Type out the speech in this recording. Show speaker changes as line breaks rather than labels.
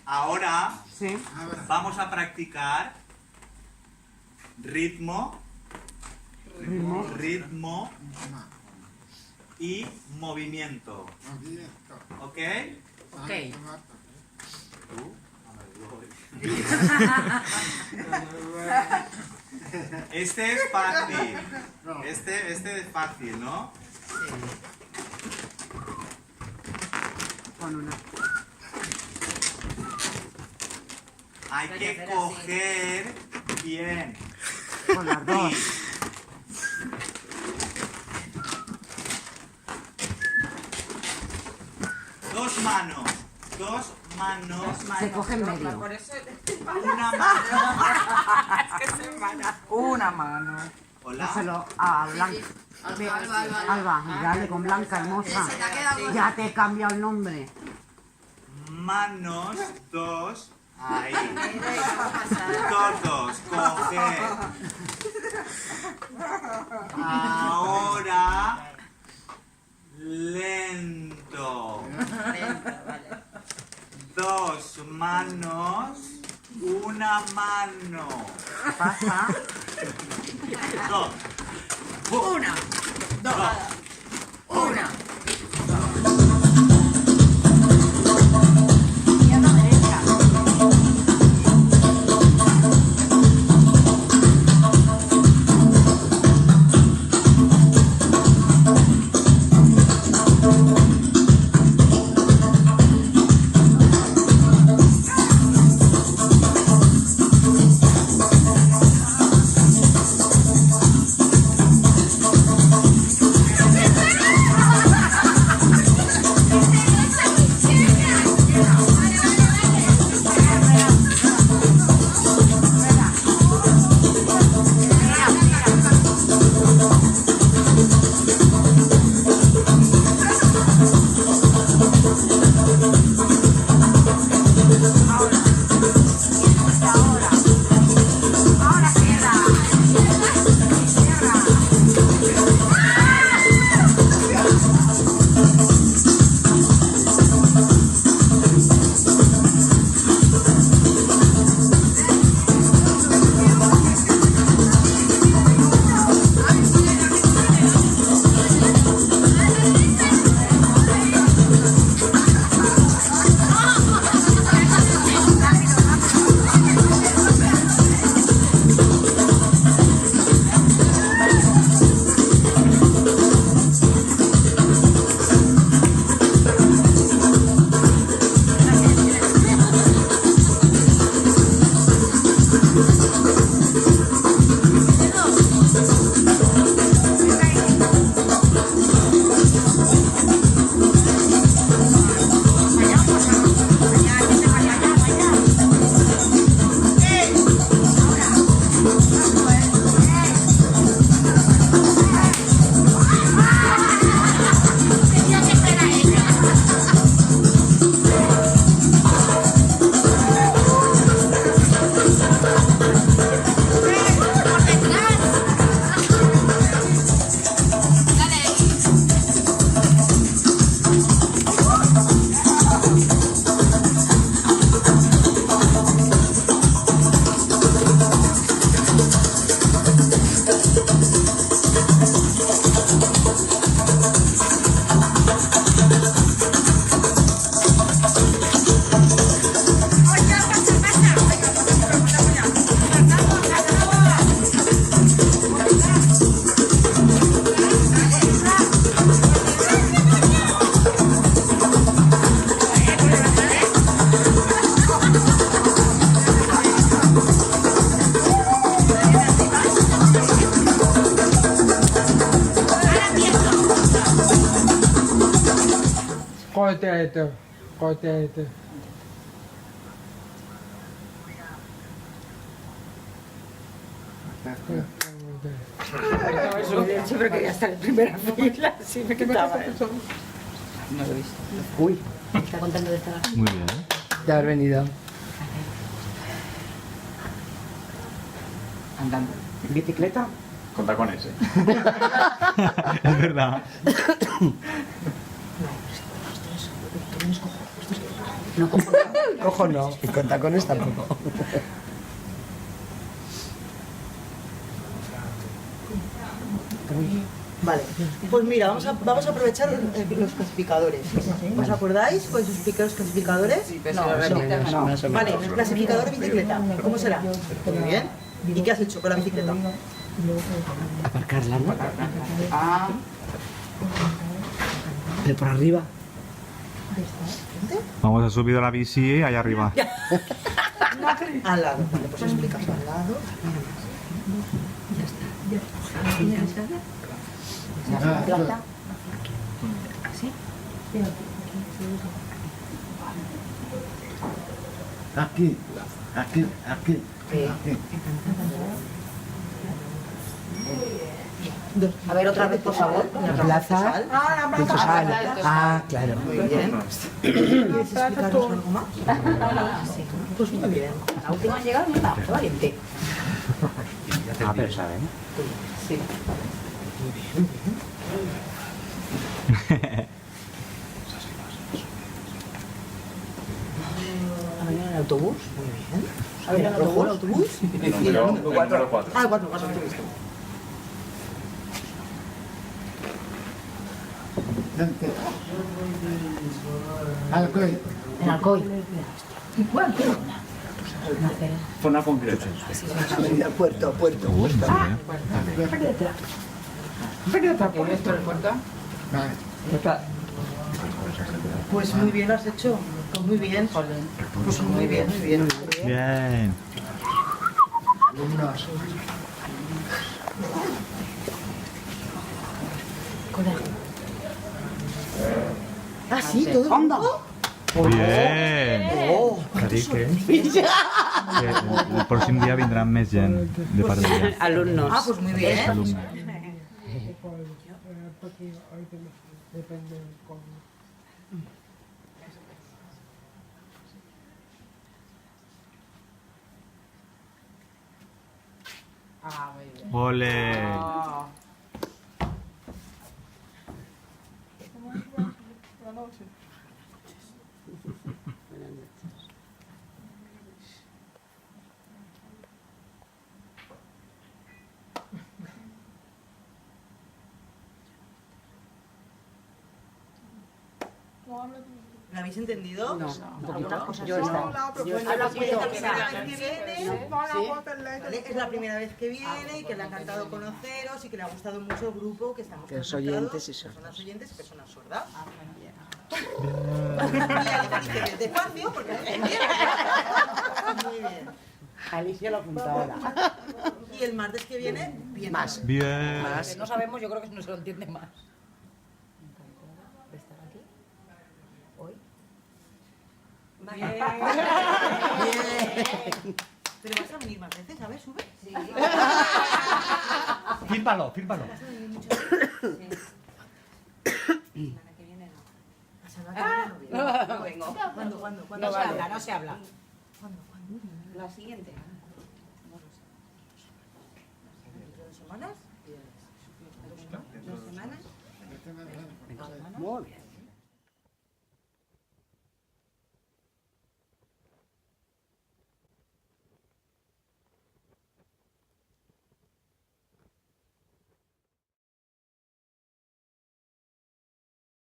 Ahora
Sí.
vamos a practicar ritmo y movimiento. ¿Ok?
Ok.
Este es fácil. Este es fácil, ¿no?
Con una.
Hay que coger bien.
Con las dos.
Dos manos. Dos manos.
Se coge en medio.
Por eso
Una mano.
es que se emana.
Una mano.
Hola.
Dáselo a Blanca. Alba, dale con Blanca, hermosa. Ya te he cambiado el nombre.
Manos. Dos. Ahí. Todos. Coger. Ahora. Lento. Dos manos. Una mano.
Pasa.
Dos.
Una, dos, una.
Izquierda, derecha.
Corteto, corteto.
Siempre quería estar en primera fila, sí me quedaba.
No lo he visto. Uy,
Está contando de estar aquí.
Muy bien.
de haber venido. Andando.
¿En bicicleta?
Con tacones, ¿eh? Es verdad.
No,
Cojo no, y con tacones tampoco.
Vale, pues mira, vamos a aprovechar los clasificadores. ¿Os acordáis cuáles son los clasificadores?
No.
Vale, el clasificador de bicicleta, ¿cómo será? Muy bien. ¿Y qué has hecho con la bicicleta?
Aparcarla, ¿no? Pero por arriba.
Vamos a subir a la bici allá arriba.
Al lado, vale, pues explicas al lado.
Aquí.
A ver, otra vez, por favor.
Plaza. Ah, claro.
Muy bien. ¿Quieres explicarnos algo más? Pues muy bien.
la última llegada no está, qué valiente.
Ah, pero saben.
Sí.
¿Ha venido en el autobús?
Muy bien.
¿Ha venido en el
¿Rojo el
autobús?
autobús?
Número 4.
Ah, 4, has visto.
Alcoy.
En Alcoy.
Zona concreta.
Puerto.
Pues muy bien lo has hecho. Muy bien. Pues muy bien, muy bien.
Bien.
Alumnos.
Ah, sí, todo el mundo.
Bien. Que el próximo día vendrán més gent de part d'ella.
Alumnos.
Ah, pues muy bien.
Alumnes.
Porque hoy depende del cómo.
Ole.
¿Me habéis entendido?
No, un poquito.
Yo no. Bueno, la primera vez que viene, ¿vale? Es la primera vez que viene y que le ha encantado conoceros y que le ha gustado mucho el grupo que estamos
Que los
concentrados,
oyentes y sordos.
personas oyentes y personas sordas. Mira, dice despacio porque muy bien.
Alicia lo apunta ahora.
Y el martes que viene, viene
Más.
Bien.
Más.
No sabemos, yo creo que no se lo entiende más.
Pero vas a venir más veces, a ver, sube. Sí.
Fírmalo.
Vas a venir muchas veces. La que viene no. La semana que viene no viene.
No vengo.
¿Cuándo?
No se habla, no se habla.
¿Cuándo?
La siguiente.